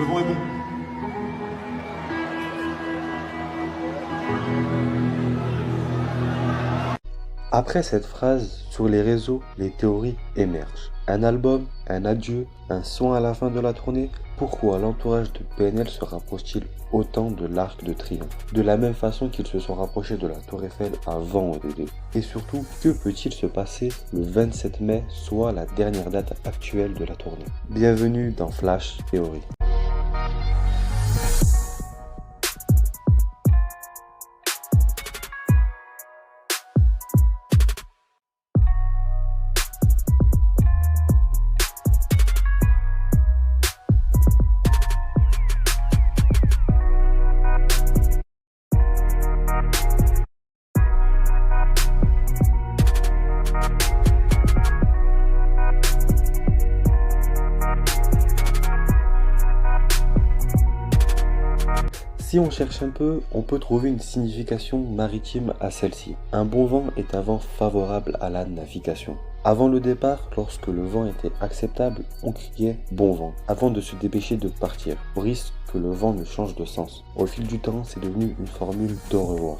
Le vent est bon. Après cette phrase, sur les réseaux, les théories émergent. Un album, un adieu, un son à la fin de la tournée. Pourquoi l'entourage de PNL se rapproche-t-il autant de l'Arc de Triomphe, de la même façon qu'ils se sont rapprochés de la Tour Eiffel avant ODD? Et surtout, que peut-il se passer le 27 mai, soit la dernière date actuelle de la tournée? Bienvenue dans Flash Theory. Si on cherche un peu, on peut trouver une signification maritime à celle-ci. Un bon vent est un vent favorable à la navigation. Avant le départ, lorsque le vent était acceptable, on criait « bon vent » avant de se dépêcher de partir, au risque que le vent ne change de sens. Au fil du temps, c'est devenu une formule d'au revoir.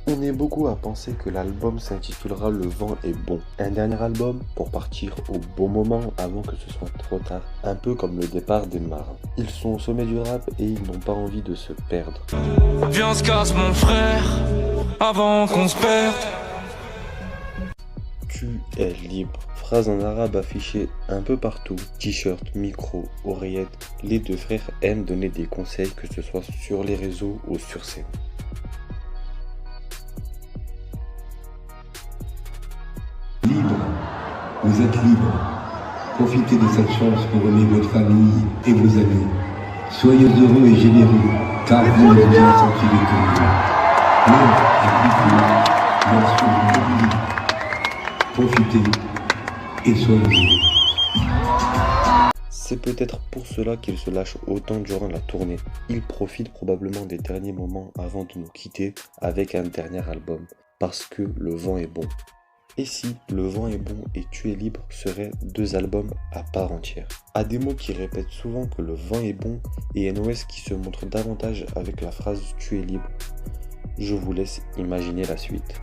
On est beaucoup à penser que l'album s'intitulera Le vent est bon. Un dernier album pour partir au bon moment avant que ce soit trop tard. Un peu comme le départ des marins. Ils sont au sommet du rap et ils n'ont pas envie de se perdre. Viens on se casse mon frère, avant qu'on se perde. Tu es libre. Phrase en arabe affichée un peu partout. T-shirt, micro, oreillette. Les deux frères aiment donner des conseils, que ce soit sur les réseaux ou sur scène. Libre, vous êtes libre. Profitez de cette chance pour aimer votre famille et vos amis. Soyez heureux et généreux, car vous ne vous en sentirez que mieux. L'heure est plus court lorsque vous mobilisez. Profitez et soyez heureux. C'est peut-être pour cela qu'il se lâche autant durant la tournée. Il profite probablement des derniers moments avant de nous quitter avec un dernier album. Parce que le vent est bon. Et si Le vent est bon et Tu es libre seraient deux albums à part entière? Ademo qui répète souvent que le vent est bon et NOS qui se montre davantage avec la phrase Tu es libre. Je vous laisse imaginer la suite.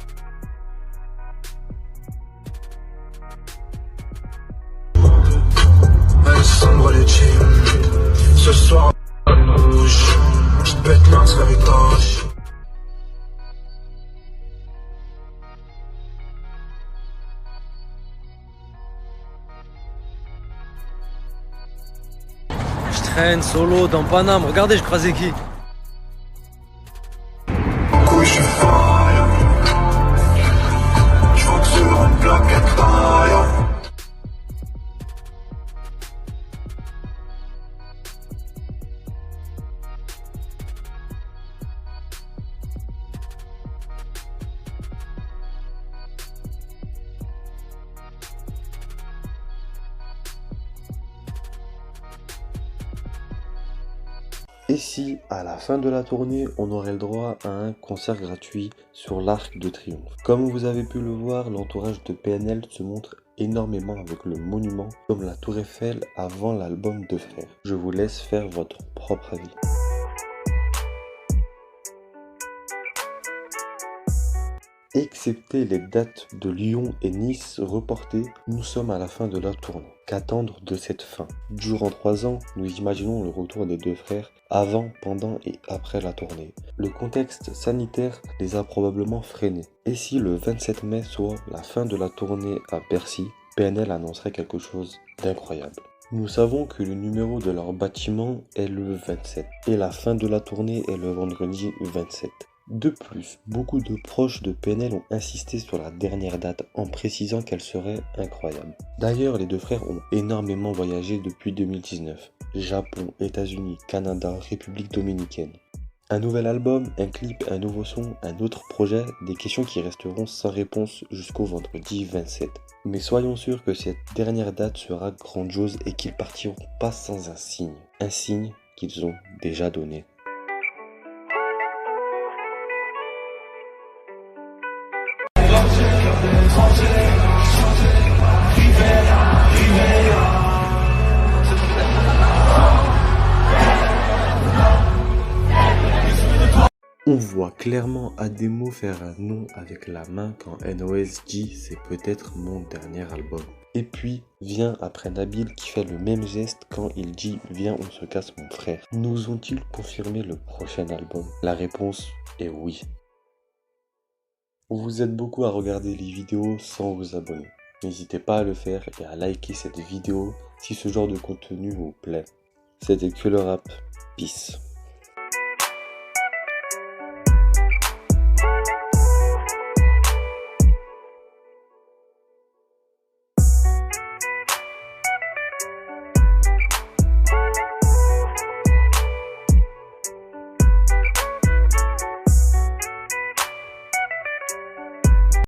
Ce soir, rouge, petite bête mince avec tâche. Je traîne solo dans Paname, regardez, je croisais qui? Couille, je suis fire. Je vois que sur une plaquette taille. Et si, à la fin de la tournée, on aurait le droit à un concert gratuit sur l'Arc de Triomphe? Comme vous avez pu le voir, l'entourage de PNL se montre énormément avec le monument, comme la Tour Eiffel avant l'album Deux Frères. Je vous laisse faire votre propre avis. Excepté les dates de Lyon et Nice reportées, nous sommes à la fin de la tournée. Qu'attendre de cette fin? Durant 3 ans, nous imaginons le retour des deux frères avant, pendant et après la tournée. Le contexte sanitaire les a probablement freinés. Et si le 27 mai, soit la fin de la tournée à Bercy, PNL annoncerait quelque chose d'incroyable? Nous savons que le numéro de leur bâtiment est le 27 et la fin de la tournée est le vendredi 27. De plus, beaucoup de proches de PNL ont insisté sur la dernière date en précisant qu'elle serait incroyable. D'ailleurs, les deux frères ont énormément voyagé depuis 2019. Japon, États-Unis, Canada, République dominicaine. Un nouvel album, un clip, un nouveau son, un autre projet, des questions qui resteront sans réponse jusqu'au vendredi 27. Mais soyons sûrs que cette dernière date sera grandiose et qu'ils partiront pas sans un signe qu'ils ont déjà donné. On voit clairement Ademo faire un nom avec la main quand NOS dit c'est peut-être mon dernier album. Et puis vient après Nabil qui fait le même geste quand il dit viens on se casse mon frère. Nous ont-ils confirmé le prochain album? La réponse est oui. Vous êtes beaucoup à regarder les vidéos sans vous abonner. N'hésitez pas à le faire et à liker cette vidéo si ce genre de contenu vous plaît. C'était que le rap. Peace.